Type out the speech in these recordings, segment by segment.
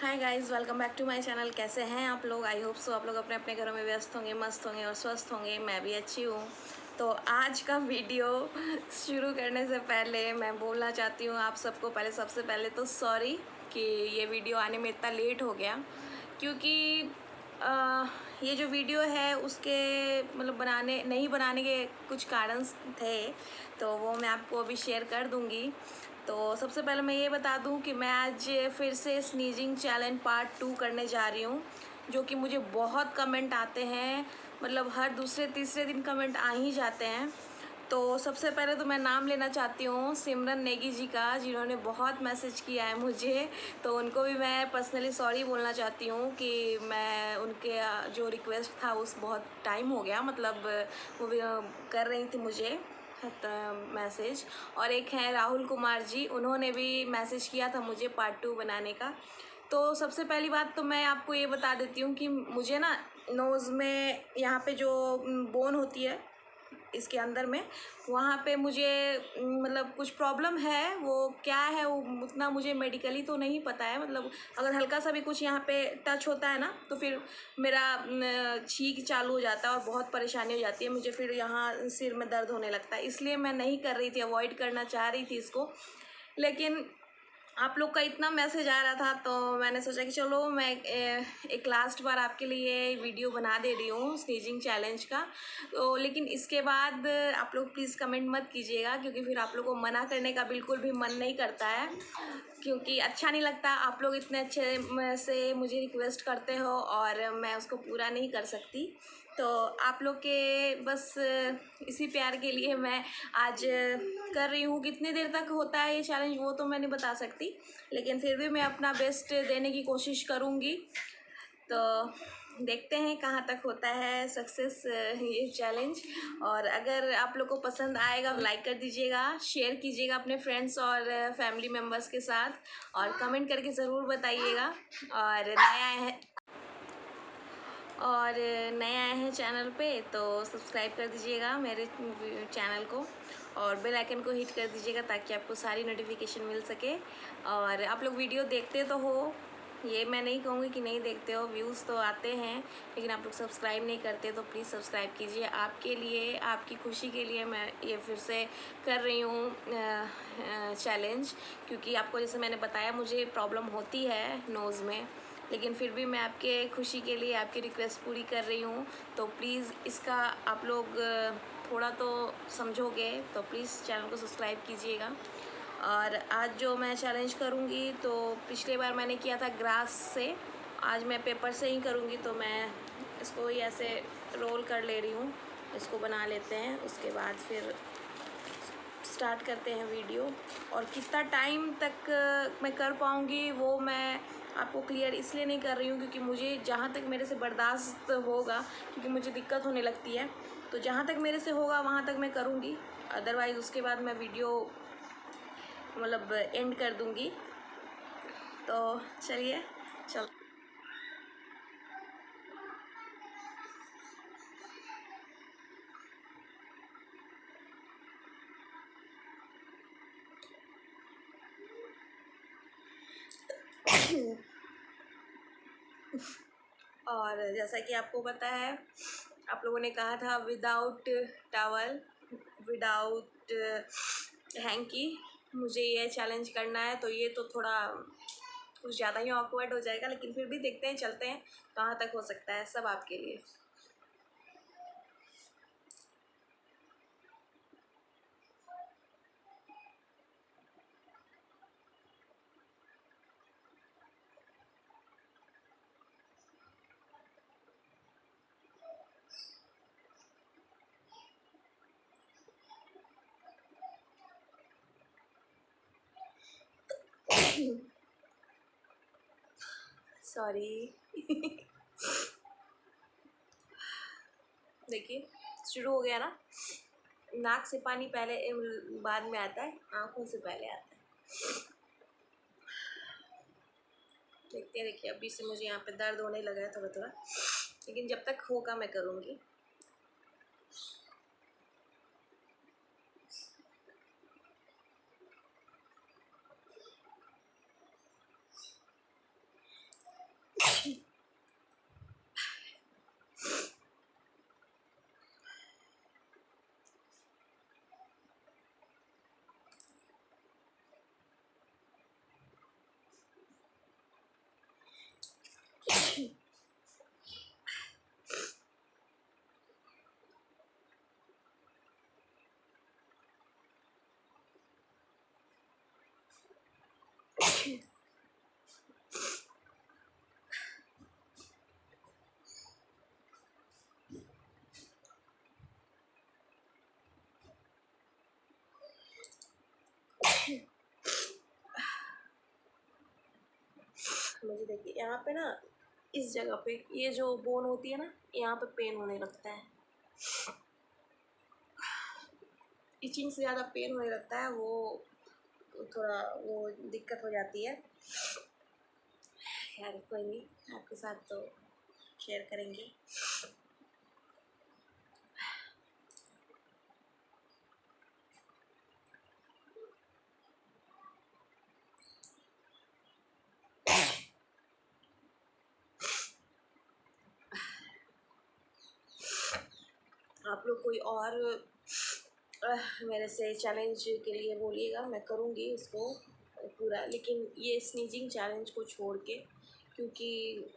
Hi guys, welcome back to my channel. कैसे हैं आप लोग? आई होप सो आप लोग अपने अपने घरों में व्यस्त होंगे, मस्त होंगे और स्वस्थ होंगे। मैं भी अच्छी हूँ। तो आज का वीडियो शुरू करने से पहले मैं बोलना चाहती हूँ आप सबको। सबसे पहले तो सॉरी कि ये वीडियो आने में इतना लेट हो गया, क्योंकि अ, ये जो वीडियो है उसके नहीं बनाने के कुछ कारण थे, तो वो मैं आपको अभी शेयर कर दूँगी। तो सबसे पहले मैं ये बता दूं कि मैं आज फिर से स्नीजिंग चैलेंज पार्ट 2 करने जा रही हूँ, जो कि मुझे बहुत कमेंट आते हैं। मतलब हर दूसरे तीसरे दिन कमेंट आ ही जाते हैं। तो सबसे पहले तो मैं नाम लेना चाहती हूँ सिमरन नेगी जी का, जिन्होंने बहुत मैसेज किया है मुझे। तो उनको भी मैं पर्सनली सॉरी बोलना चाहती हूँ कि मैं उनके जो रिक्वेस्ट था उस बहुत टाइम हो गया, मतलब वो भी कर रही थी मुझे मैसेज। और एक है राहुल कुमार जी, उन्होंने भी मैसेज किया था मुझे पार्ट 2 बनाने का। तो सबसे पहली बात तो मैं आपको ये बता देती हूँ कि मुझे ना नोज़ में यहाँ पे जो बोन होती है इसके अंदर में, वहाँ पे मुझे मतलब कुछ प्रॉब्लम है। वो क्या है वो उतना मुझे मेडिकली तो नहीं पता है। मतलब अगर हल्का सा भी कुछ यहाँ पे टच होता है ना, तो फिर मेरा छींक चालू हो जाता है और बहुत परेशानी हो जाती है मुझे। फिर यहाँ सिर में दर्द होने लगता है, इसलिए मैं नहीं कर रही थी, अवॉइड करना चाह रही थी इसको। लेकिन आप लोग का इतना मैसेज आ रहा था तो मैंने सोचा कि चलो मैं एक लास्ट बार आपके लिए वीडियो बना दे रही हूँ स्नीजिंग चैलेंज का। तो लेकिन इसके बाद आप लोग प्लीज़ कमेंट मत कीजिएगा, क्योंकि फिर आप लोग को मना करने का बिल्कुल भी मन नहीं करता है, क्योंकि अच्छा नहीं लगता। आप लोग इतने अच्छे से मुझे रिक्वेस्ट करते हो और मैं उसको पूरा नहीं कर सकती। तो आप लोग के बस इसी प्यार के लिए मैं आज कर रही हूँ। कितनी देर तक होता है ये चैलेंज वो तो मैं नहीं बता सकती, लेकिन फिर भी मैं अपना बेस्ट देने की कोशिश करूँगी। तो देखते हैं कहाँ तक होता है सक्सेस ये चैलेंज। और अगर आप लोग को पसंद आएगा लाइक कर दीजिएगा, शेयर कीजिएगा अपने फ्रेंड्स और फैमिली मेम्बर्स के साथ, और कमेंट करके ज़रूर बताइएगा। और नए आए हैं चैनल पे तो सब्सक्राइब कर दीजिएगा मेरे चैनल को, और बेल आइकन को हिट कर दीजिएगा ताकि आपको सारी नोटिफिकेशन मिल सके। और आप लोग वीडियो देखते तो हो, ये मैं नहीं कहूँगी कि नहीं देखते हो, व्यूज़ तो आते हैं, लेकिन आप लोग सब्सक्राइब नहीं करते। तो प्लीज़ सब्सक्राइब कीजिए। आपके लिए, आपकी खुशी के लिए मैं ये फिर से कर रही हूँ चैलेंज, क्योंकि आपको जैसे मैंने बताया मुझे प्रॉब्लम होती है नोज़ में, लेकिन फिर भी मैं आपके खुशी के लिए आपकी रिक्वेस्ट पूरी कर रही हूँ। तो प्लीज़ इसका आप लोग थोड़ा तो समझोगे तो प्लीज़ चैनल को सब्सक्राइब कीजिएगा। और आज जो मैं चैलेंज करूँगी, तो पिछले बार मैंने किया था ग्रास से, आज मैं पेपर से ही करूँगी। तो मैं इसको ही ऐसे रोल कर ले रही हूँ, इसको बना लेते हैं, उसके बाद फिर स्टार्ट करते हैं वीडियो। और कितना टाइम तक मैं कर पाऊँगी वो मैं आपको क्लियर इसलिए नहीं कर रही हूँ, क्योंकि मुझे जहाँ तक मेरे से बर्दाश्त होगा, क्योंकि मुझे दिक्कत होने लगती है, तो जहाँ तक मेरे से होगा वहाँ तक मैं करूँगी। अदरवाइज़ उसके बाद मैं वीडियो मतलब एंड कर दूँगी। तो चलिए चल और जैसा कि आपको पता है, आप लोगों ने कहा था विदाउट टॉवल, विदाउट हैंकी मुझे ये चैलेंज करना है। तो ये तो थोड़ा कुछ ज़्यादा ही ऑकवर्ड हो जाएगा, लेकिन फिर भी देखते हैं, चलते हैं कहाँ तक हो सकता है, सब आपके लिए। सॉरी देखिए शुरू हो गया ना। नाक से पानी पहले बाद में आता है, आँखों से पहले आता है। देखते हैं, देखिए अभी से मुझे यहाँ पे दर्द होने लगा है थोड़ा थोड़ा, लेकिन जब तक होगा मैं करूँगी। मुझे देखिए यहाँ पे ना, इस जगह पे ये जो बोन होती है ना, यहाँ पे पेन होने लगता है। इचिंग से ज़्यादा पेन होने लगता है, वो थोड़ा वो दिक्कत हो जाती है। खैर कोई नहीं, आपके साथ तो शेयर करेंगे। आप लोग कोई और मेरे से चैलेंज के लिए बोलिएगा, मैं करूँगी इसको पूरा, लेकिन ये स्नीजिंग चैलेंज को छोड़ के, क्योंकि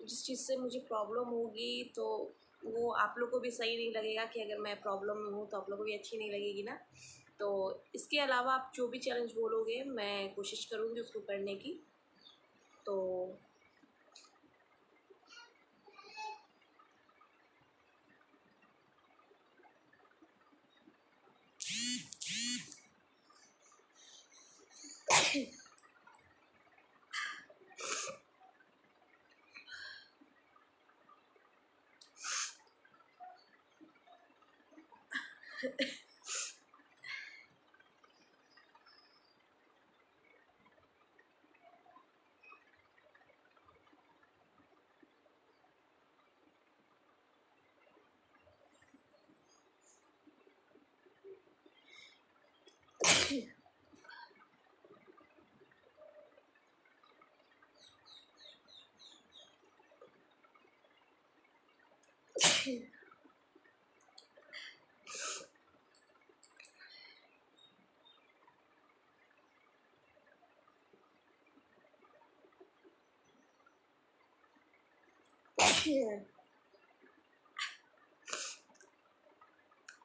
जिस चीज़ से मुझे प्रॉब्लम होगी तो वो आप लोग को भी सही नहीं लगेगा कि अगर मैं प्रॉब्लम में हूँ तो आप लोग को भी अच्छी नहीं लगेगी ना। तो इसके अलावा आप जो भी चैलेंज बोलोगे मैं कोशिश करूँगी उसको करने की। तो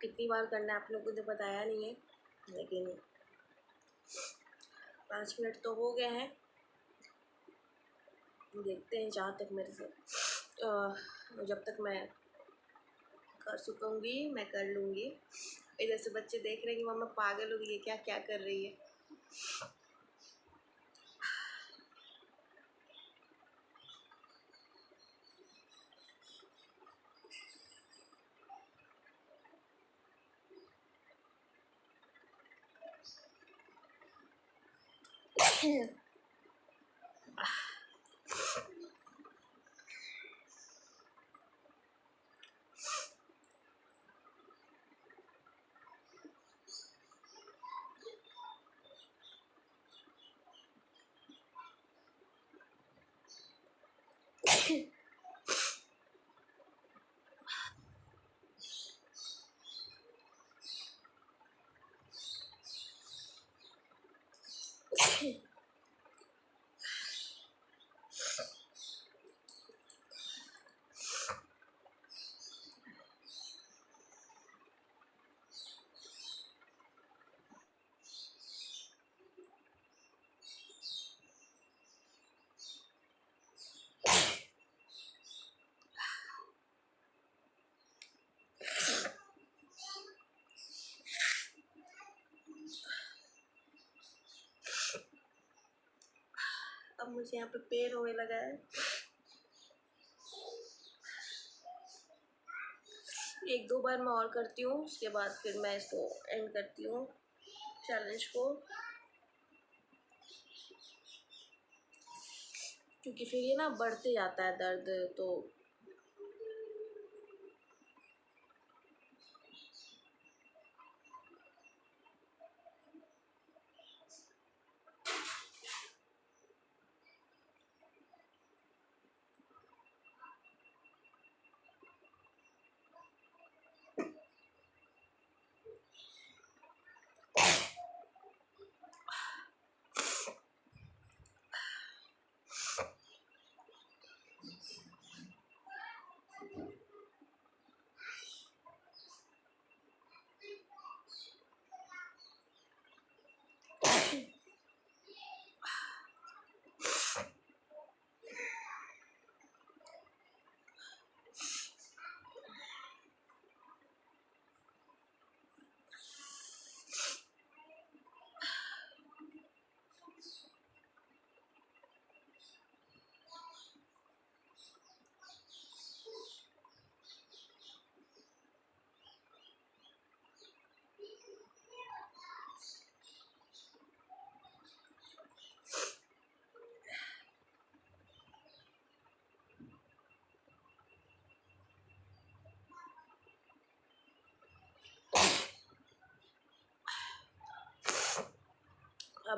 कितनी बार करना है आप लोगों को तो बताया नहीं है, लेकिन 5 मिनट तो हो गए हैं। देखते हैं जहाँ तक मेरे से जब तक मैं कर सकूँगी मैं कर लूँगी। इधर से बच्चे देख रहे हैं कि मम्मा पागल हो गई है क्या, क्या कर रही है। अब मुझे यहाँ पे पेन होने लगा है। एक दो बार मैं और करती हूँ, उसके बाद फिर मैं इसको एंड करती हूँ चैलेंज को, क्योंकि फिर ये ना बढ़ते जाता है दर्द। तो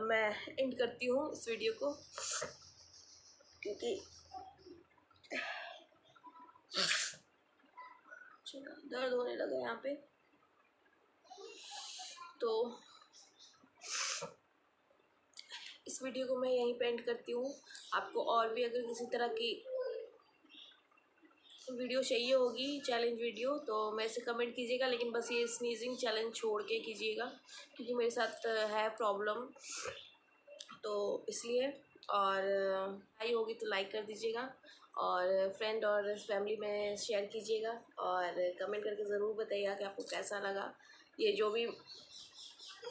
मैं एंड करती हूँ इस वीडियो को, क्योंकि दर्द होने लगा यहाँ पे। तो इस वीडियो को मैं यहीं पे एंड करती हूँ। आपको और भी अगर किसी तरह की वीडियो चाहिए होगी, चैलेंज वीडियो, तो मेरे से कमेंट कीजिएगा, लेकिन बस ये स्नीजिंग चैलेंज छोड़ के कीजिएगा, क्योंकि मेरे साथ है प्रॉब्लम, तो इसलिए। और आई होगी तो लाइक कर दीजिएगा, और फ्रेंड और फैमिली में शेयर कीजिएगा, और कमेंट करके ज़रूर बताइएगा कि आपको कैसा लगा। ये जो भी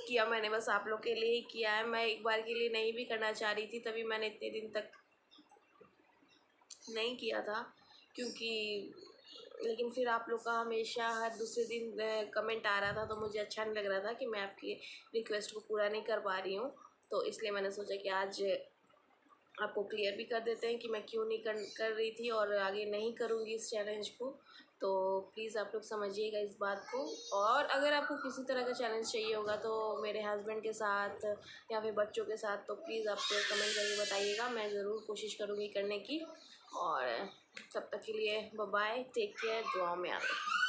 किया मैंने बस आप लोग के लिए ही किया है, मैं एक बार के लिए नहीं भी करना चाह रही थी, तभी मैंने इतने दिन तक नहीं किया था, क्योंकि लेकिन फिर आप लोग का हमेशा हर दूसरे दिन कमेंट आ रहा था, तो मुझे अच्छा नहीं लग रहा था कि मैं आपकी रिक्वेस्ट को पूरा नहीं कर पा रही हूँ। तो इसलिए मैंने सोचा कि आज आपको क्लियर भी कर देते हैं कि मैं क्यों नहीं कर रही थी, और आगे नहीं करूँगी इस चैलेंज को। तो प्लीज़ आप लोग समझिएगा इस बात को। और अगर आपको किसी तरह का चैलेंज चाहिए होगा, तो मेरे हस्बैंड के साथ या फिर बच्चों के साथ, तो प्लीज़ आप कमेंट करके बताइएगा, मैं ज़रूर कोशिश करूँगी करने की। और तब तक के लिए बाय बाय, टेक केयर, दुआ में याद रखिए।